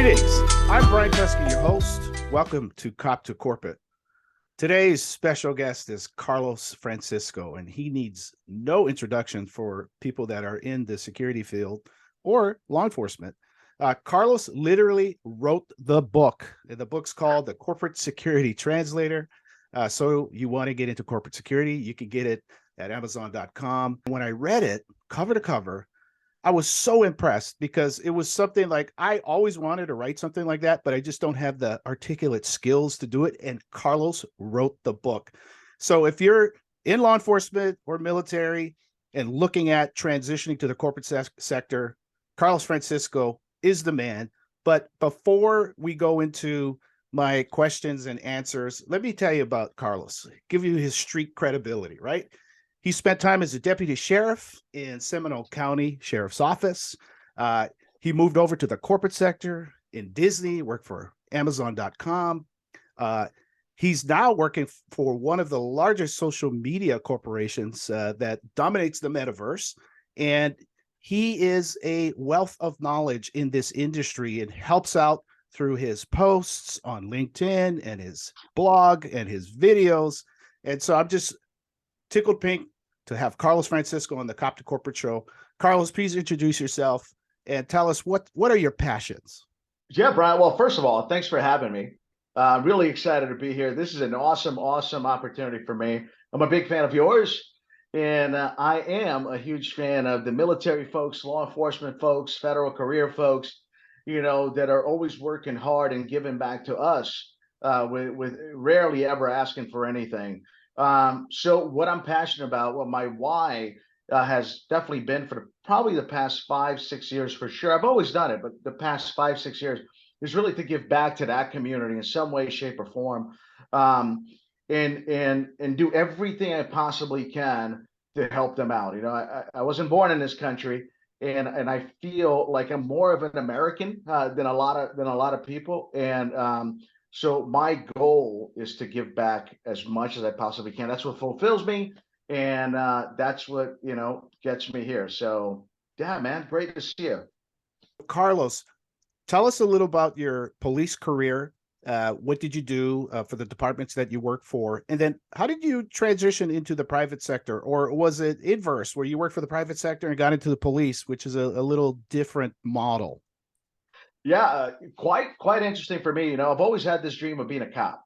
Greetings. I'm Brian Pesky, your host. Welcome to Cop to Corporate. Today's special guest is Carlos Francisco, and he needs no introduction for people that are in the security field or law enforcement. Carlos literally wrote the book. The book's called The Corporate Security Translator. So you want to get into corporate security, you can get it at Amazon.com. When I read it cover to cover, I was so impressed because it was something like I always wanted to write something like that, but I just don't have the articulate skills to do it. And Carlos wrote the book. So if you're in law enforcement or military and looking at transitioning to the corporate sector, Carlos Francisco is the man. But before we go into my questions and answers, let me tell you about Carlos, give you his street credibility, right? He spent time as a deputy sheriff in Seminole County Sheriff's Office. He moved over to the corporate sector in Disney, worked for Amazon.com. He's now working for one of the largest social media corporations that dominates the metaverse. And he is a wealth of knowledge in this industry and helps out through his posts on LinkedIn and his blog and his videos. And so I'm just tickled pink to have Carlos Francisco on the Cop to Corporate show. Carlos, please introduce yourself and tell us what are your passions? Yeah, Brian. Well, first of all, thanks for having me. I'm really excited to be here. This is an awesome opportunity for me. I'm a big fan of yours, and I am a huge fan of the military folks, law enforcement folks, federal career folks, that are always working hard and giving back to us with rarely ever asking for anything. So what I'm passionate about, what my why has definitely been for probably the past 5-6 years for sure. I've always done it, but the past 5-6 years is really to give back to that community in some way, shape, or form, and do everything I possibly can to help them out. I wasn't born in this country, and I feel like I'm more of an American than a lot of people, and so my goal is to give back as much as I possibly can. That's what fulfills me, and that's what gets me here. So yeah, man, great to see you. Carlos, tell us a little about your police career. What did you do for the departments that you work for? And then how did you transition into the private sector? Or was it inverse, where you worked for the private sector and got into the police, which is a little different model? Yeah, quite interesting for me. I've always had this dream of being a cop.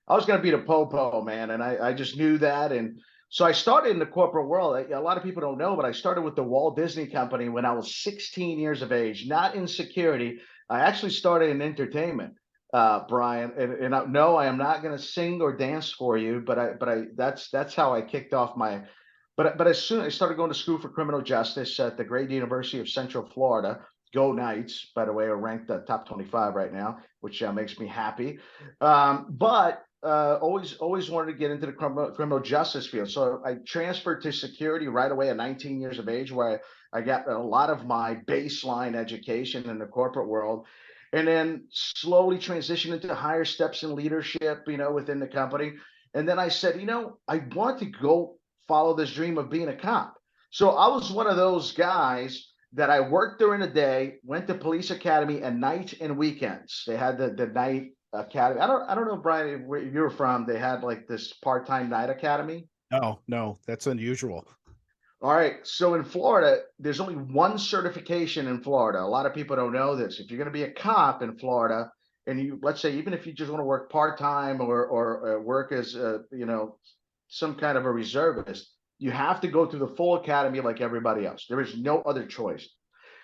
I was going to be the popo, man, and I just knew that. And so I started in the corporate world. A lot of people don't know, but I started with the Walt Disney Company when I was 16 years of age, not in security. I actually started in entertainment, Brian. And no, I am not going to sing or dance for you, but that's how I kicked off my. But as soon as I started going to school for criminal justice at the great University of Central Florida. Go Knights, by the way, are ranked top 25 right now, which makes me happy. But always wanted to get into the criminal justice field. So I transferred to security right away at 19 years of age, where I got a lot of my baseline education in the corporate world, and then slowly transitioned into higher steps in leadership, within the company. And then I said, I want to go follow this dream of being a cop. So I was one of those guys that I worked during the day, went to police academy at night and weekends. They had the night academy. I don't know, Brian, where you're from. They had like this part-time night academy. No, that's unusual. All right. So in Florida, there's only one certification in Florida. A lot of people don't know this. If you're going to be a cop in Florida, and let's say, even if you just want to work part-time or work as some kind of a reservist, you have to go through the full academy like everybody else. There is no other choice.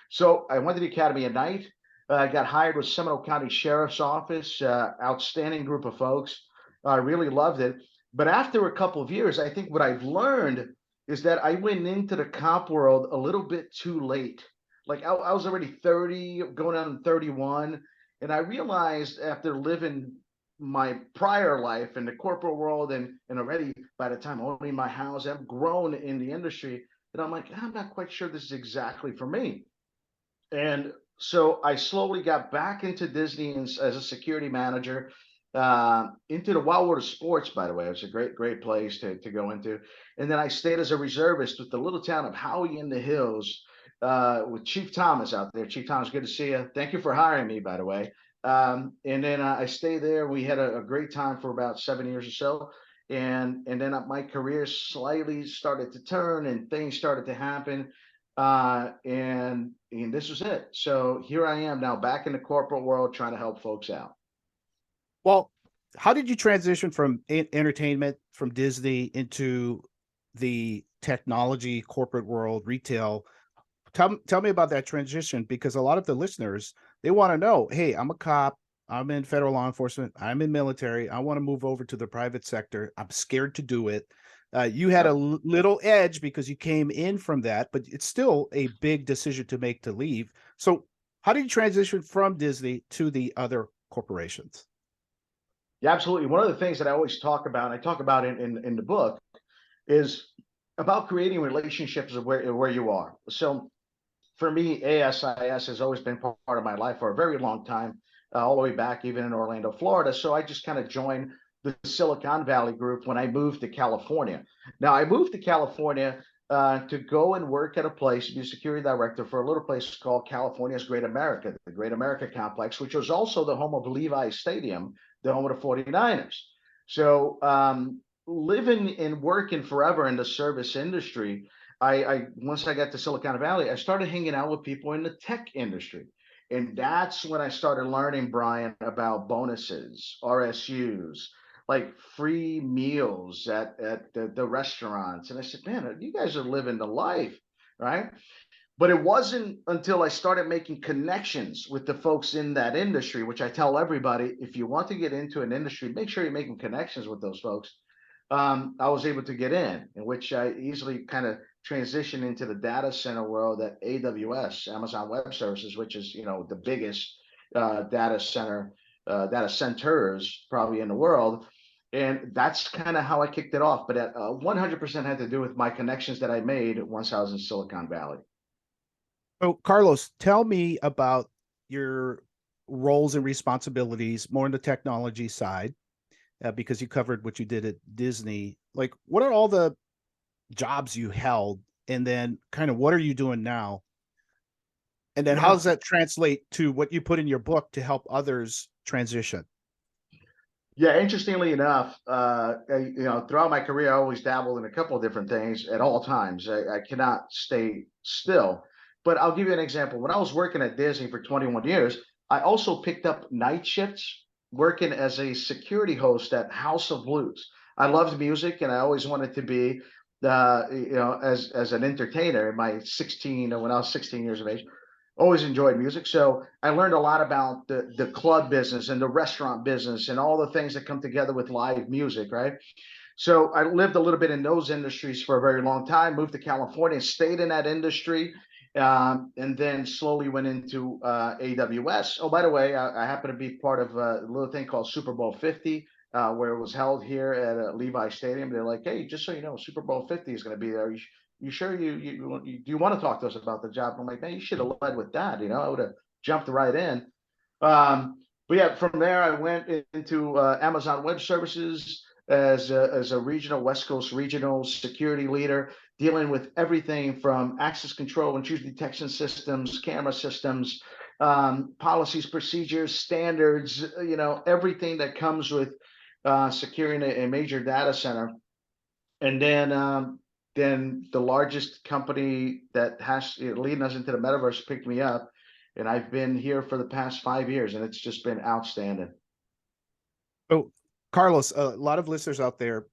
So I went to the academy at night. I got hired with Seminole County Sheriff's Office. Outstanding group of folks. I really loved it. But after a couple of years, I think what I've learned is that I went into the cop world a little bit too late. Like I was already 30, going on 31. And I realized after living my prior life in the corporate world and already by the time owning my house, I've grown in the industry, and I'm like, I'm not quite sure this is exactly for me. And so I slowly got back into Disney as a security manager, into the wild world of sports, by the way. It was a great place to go into. And then I stayed as a reservist with the little town of Howie in the Hills, with Chief Thomas out there. Chief Thomas, good to see you. Thank you for hiring me, by the way. And then I stayed there. We had a great time for about 7 years or so. And then my career slightly started to turn and things started to happen. And this was it. So here I am now back in the corporate world trying to help folks out. Well, how did you transition from entertainment, from Disney, into the technology, corporate world, retail? Tell me about that transition, because a lot of the listeners, they want to know, hey, I'm a cop, I'm in federal law enforcement, I'm in military, I want to move over to the private sector. I'm scared to do it. You had a little edge because you came in from that, but it's still a big decision to make to leave. So how did you transition from Disney to the other corporations? Yeah, absolutely. One of the things that I always talk about, and I talk about it in the book, is about creating relationships of where you are. So for me, ASIS has always been part of my life for a very long time, all the way back even in Orlando, Florida. So I just kind of joined the Silicon Valley group when I moved to California. Now I moved to California to go and work at a place, be a security director for a little place called California's Great America, the Great America Complex, which was also the home of Levi Stadium, the home of the 49ers. So living and working forever in the service industry, I once I got to Silicon Valley, I started hanging out with people in the tech industry. And that's when I started learning, Brian, about bonuses, RSUs, like free meals at the restaurants. And I said, man, you guys are living the life, right? But it wasn't until I started making connections with the folks in that industry, which I tell everybody, if you want to get into an industry, make sure you're making connections with those folks. I was able to get in which I easily kind of transitioned into the data center world at AWS, Amazon Web Services, which is, the biggest data centers probably in the world. And that's kind of how I kicked it off. But 100% had to do with my connections that I made once I was in Silicon Valley. So, Carlos, tell me about your roles and responsibilities more on the technology side, because you covered what you did at Disney. Like, what are all the jobs you held, and then kind of what are you doing now? And then how Yeah. does that translate to what you put in your book to help others transition? Yeah, interestingly enough, throughout my career, I always dabbled in a couple of different things at all times. I cannot stay still. But I'll give you an example. When I was working at Disney for 21 years, I also picked up night shifts working as a security host at House of Blues. I loved music, and I always wanted to be, as an entertainer. When I was 16 years of age, always enjoyed music. So I learned a lot about the club business and the restaurant business and all the things that come together with live music, right? So I lived a little bit in those industries for a very long time, moved to California, stayed in that industry, and then slowly went into AWS. Oh, by the way, I happen to be part of a little thing called Super Bowl 50, where it was held here at Levi Stadium. They're like, hey, just so you know, Super Bowl 50 is going to be there. You sure do you want to talk to us about the job? I'm like, man, you should have led with that. I would have jumped right in. But yeah, from there I went into Amazon Web Services as a regional West Coast regional security leader, dealing with everything from access control, intrusion detection systems, camera systems, policies, procedures, standards. Everything that comes with securing a major data center. And then the largest company that has leading us into the metaverse picked me up, and I've been here for the past 5 years, and it's just been outstanding. So, Carlos, a lot of listeners out there,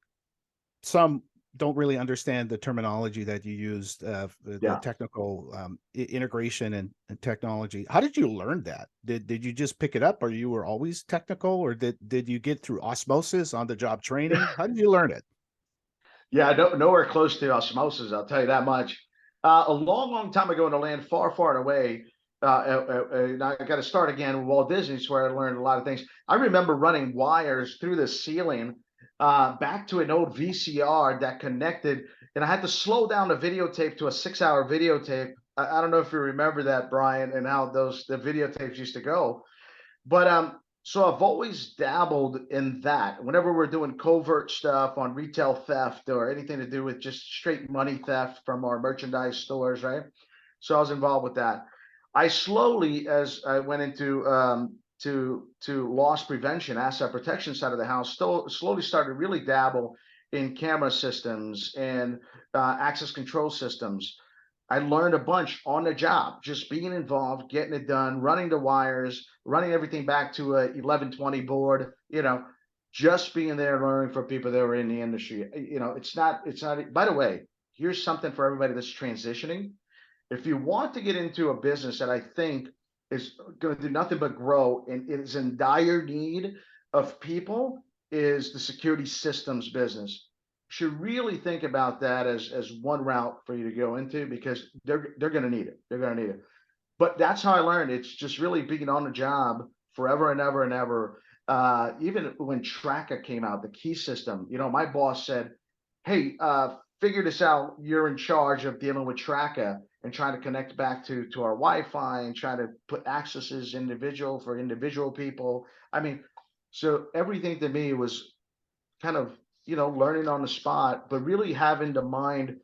some don't really understand the terminology that you used, the Yeah. technical integration and technology. How did you learn that? Did you just pick it up, or you were always technical, or did you get through osmosis, on the job training? How did you learn it? Yeah, nowhere close to osmosis, I'll tell you that much. A long, long time ago in a land far, far away, and I got to start again with Walt Disney's, where I learned a lot of things. I remember running wires through the ceiling back to an old VCR that connected, and I had to slow down the videotape to a 6-hour videotape. I don't know if you remember that, Brian, and how the videotapes used to go. But so I've always dabbled in that. Whenever we're doing covert stuff on retail theft or anything to do with just straight money theft from our merchandise stores, right? So I was involved with that. I slowly, as I went into to loss prevention, asset protection side of the house, still slowly started to really dabble in camera systems and access control systems. I learned a bunch on the job, just being involved, getting it done, running the wires, running everything back to a 1120 board, just being there, learning from people that were in the industry. It's not, by the way, here's something for everybody that's transitioning. If you want to get into a business that I think is going to do nothing but grow and is in dire need of people, is the security systems business. Should really think about that as one route for you to go into, because they're going to need it. They're going to need it. But that's how I learned. It's just really being on the job forever and ever and ever. Even when Tracker came out, the key system, my boss said, "Hey, figure this out. You're in charge of dealing with Tracker and trying to connect back to our Wi-Fi and trying to put accesses individual for individual people." I mean, so everything to me was kind of learning on the spot, but really having the mind,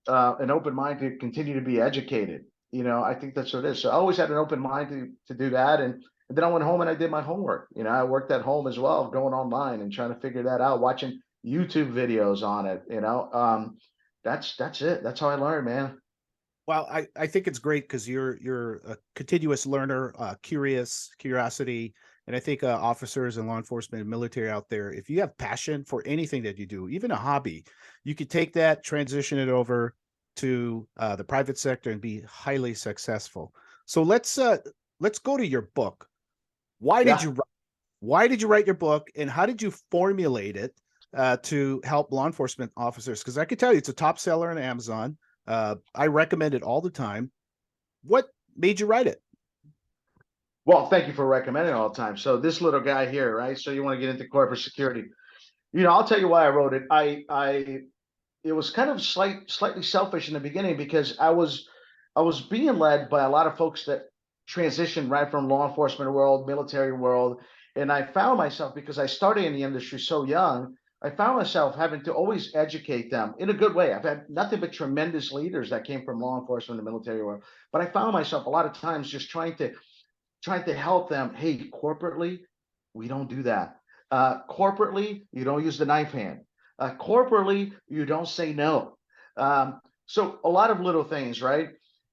an open mind to continue to be educated. I think that's what it is. So I always had an open mind to do that, and then I went home and I did my homework. I worked at home as well, going online and trying to figure that out, watching YouTube videos on it. That's it. That's how I learned, man. Well, I think it's great because you're a continuous learner, curiosity, and I think officers and law enforcement and military out there, if you have passion for anything that you do, even a hobby, you could take that, transition it over to the private sector and be highly successful. So let's go to your book. Why did Yeah. you why did you write your book, and how did you formulate it to help law enforcement officers? Because I can tell you it's a top seller on Amazon. I recommend it all the time. What made you write it? Well, thank you for recommending it all the time. So this little guy here, right? So you want to get into corporate security. I'll tell you why I wrote it. It was kind of slightly selfish in the beginning, because I was being led by a lot of folks that transitioned right from law enforcement world, military world, and I found myself, because I started in the industry so young, I found myself having to always educate them in a good way. I've had nothing but tremendous leaders that came from law enforcement and the military world, but I found myself a lot of times just trying to help them. Hey, corporately, we don't do that. Corporately, you don't use the knife hand. Corporately, you don't say no. So a lot of little things, right?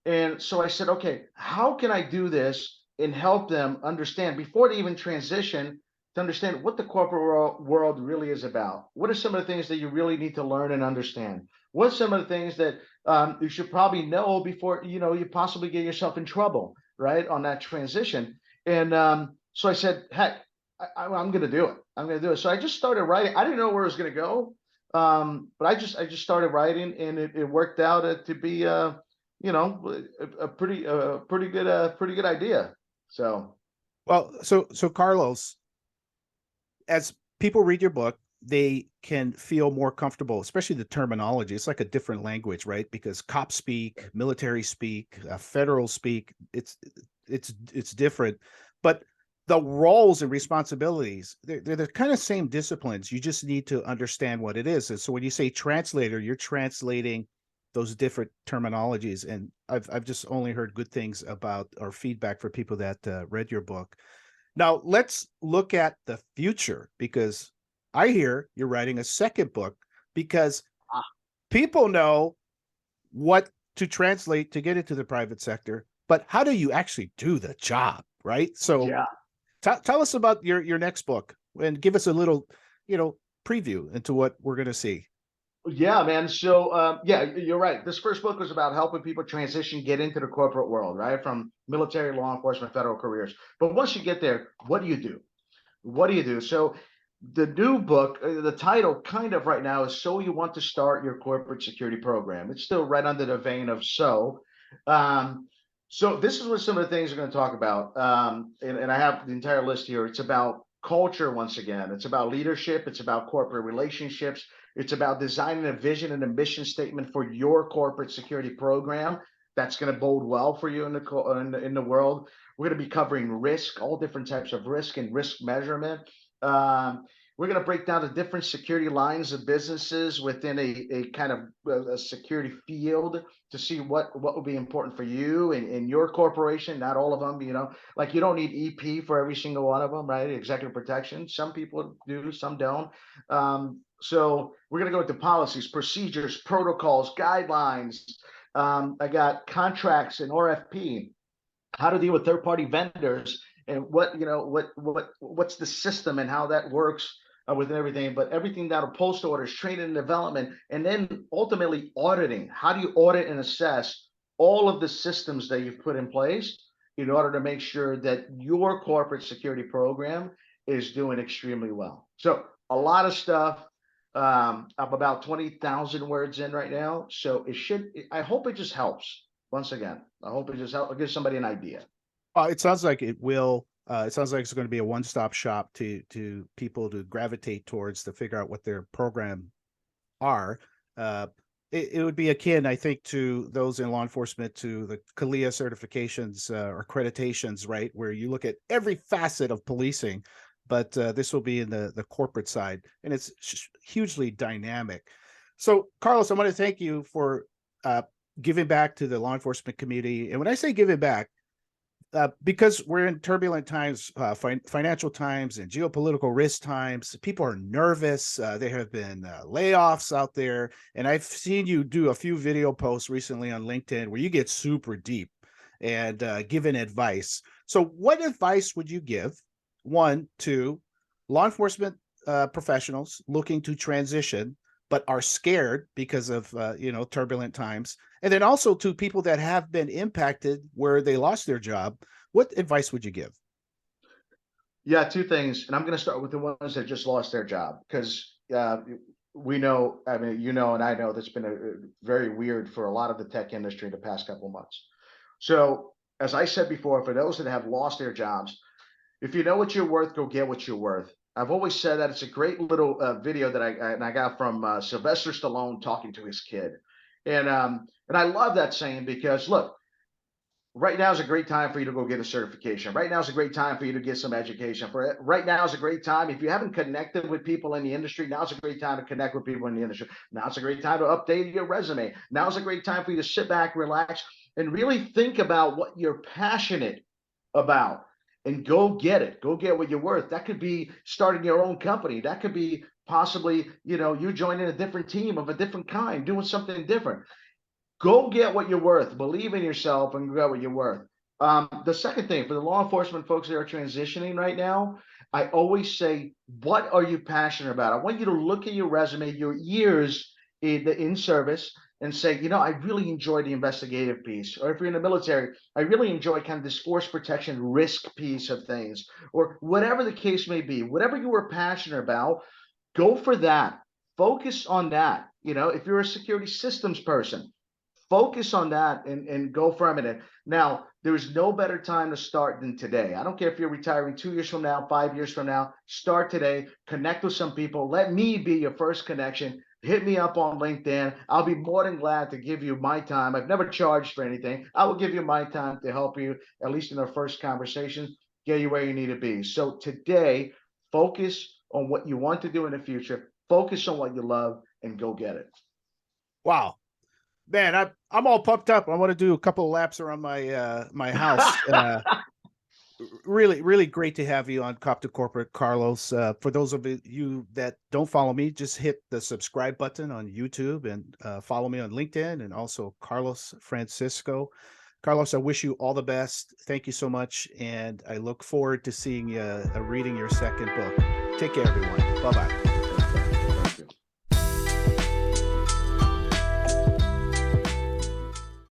And so I said, okay, how can I do this and help them understand before they even transition, to understand what the corporate world really is about? What are some of the things that you really need to learn and understand? What's some of the things that you should probably know before you possibly get yourself in trouble, right, on that transition? And so I said, heck, I'm going to do it. I'm going to do it. So I just started writing. I didn't know where it was going to go, but I just started writing, and it worked out to be a pretty good idea. So Well, so Carlos, as people read your book, they can feel more comfortable, especially the terminology. It's like a different language, right? Because cop speak, military speak, federal speak. It's different, but the roles and responsibilities, they're the kind of same disciplines. You just need to understand what it is. And so when you say translator, you're translating those different terminologies. And I've just only heard good things about, or feedback for people that read your book. Now let's look at the future, because I hear you're writing a second book, because people know what to translate to get into the private sector, but how do you actually do the job, right? So yeah. tell us about your next book, and give us a little, preview into what we're going to see. Yeah, man. So, yeah, you're right. This first book was about helping people transition, get into the corporate world, right? From military, law enforcement, federal careers. But once you get there, what do you do? What do you do? So, the new book, the title kind of right now is "So You Want to Start Your Corporate Security Program." It's still right under the vein of "So." Um, so, this is what some of the things we're going to talk about. And I have the entire list here. It's about culture once again, it's about leadership, it's about corporate relationships, it's about designing a vision and a mission statement for your corporate security program that's going to bode well for you in the world. We're going to be covering risk, all different types of risk and risk measurement. Um, We're going to break down the different security lines of businesses within a kind of a security field to see what would be important for you in your corporation. Not all of them, like you don't need EP for every single one of them, right? Executive protection. Some people do, some don't. So we're going to go into policies, procedures, protocols, guidelines. I got contracts and RFP, how to deal with third-party vendors, and what's the system and how that works with everything, but everything down to post orders, training and development, and then ultimately auditing. How do you audit and assess all of the systems that you've put in place in order to make sure that your corporate security program is doing extremely well? So a lot of stuff. I'm about 20,000 words in right now, so I hope it just helps. Once again, I hope it just gives somebody an idea. It sounds like it will. It sounds like it's going to be a one-stop shop to people to gravitate towards to figure out what their program are. It would be akin, I think, to those in law enforcement to the CALIA certifications or accreditations, right? Where you look at every facet of policing, but this will be in the corporate side, and it's hugely dynamic. So, Carlos, I want to thank you for giving back to the law enforcement community. And when I say giving back, because we're in turbulent times, financial times and geopolitical risk times, people are nervous. There have been layoffs out there. And I've seen you do a few video posts recently on LinkedIn where you get super deep and giving advice. So what advice would you give, one, to law enforcement professionals looking to transition but are scared because of turbulent times, and then also to people that have been impacted where they lost their job? What advice would you give? Yeah, two things, and I'm going to start with the ones that just lost their job, because we know, I mean, and I know that's been very weird for a lot of the tech industry the past couple of months. So, as I said before, for those that have lost their jobs, if you know what you're worth, go get what you're worth. I've always said that. It's a great little video that I got from Sylvester Stallone talking to his kid, and I love that saying, because look, right now is a great time for you to go get a certification. Right now is a great time for you to get some education. Right now is a great time. If you haven't connected with people in the industry, now is a great time to connect with people in the industry. Now is a great time to update your resume. Now is a great time for you to sit back, relax, and really think about what you're passionate about, and go get it. Go get what you're worth. That could be starting your own company. That could be possibly, you joining a different team of a different kind, doing something different. Go get what you're worth. Believe in yourself and get what you're worth. The second thing, for the law enforcement folks that are transitioning right now, I always say, what are you passionate about? I want you to look at your resume, your years in service, and say, I really enjoy the investigative piece. Or if you're in the military, I really enjoy kind of this force protection risk piece of things, or whatever the case may be. Whatever you were passionate about, go for that. Focus on that. If you're a security systems person, focus on that and go from it. Now, there's no better time to start than today. I don't care if you're retiring 2 years from now, 5 years from now. Start today. Connect with some people. Let me be your first connection. Hit me up on LinkedIn. I'll be more than glad to give you my time. I've never charged for anything. I will give you my time to help you, at least in our first conversation, get you where you need to be. So today, focus on what you want to do in the future. Focus on what you love and go get it. Wow. Man, I'm all pumped up. I want to do a couple of laps around my house. Really, really great to have you on Cop to Corporate, Carlos. For those of you that don't follow me, just hit the subscribe button on YouTube and follow me on LinkedIn, and also Carlos Francisco. Carlos, I wish you all the best. Thank you so much, and I look forward to seeing you reading your second book. Take care, everyone. Bye-bye.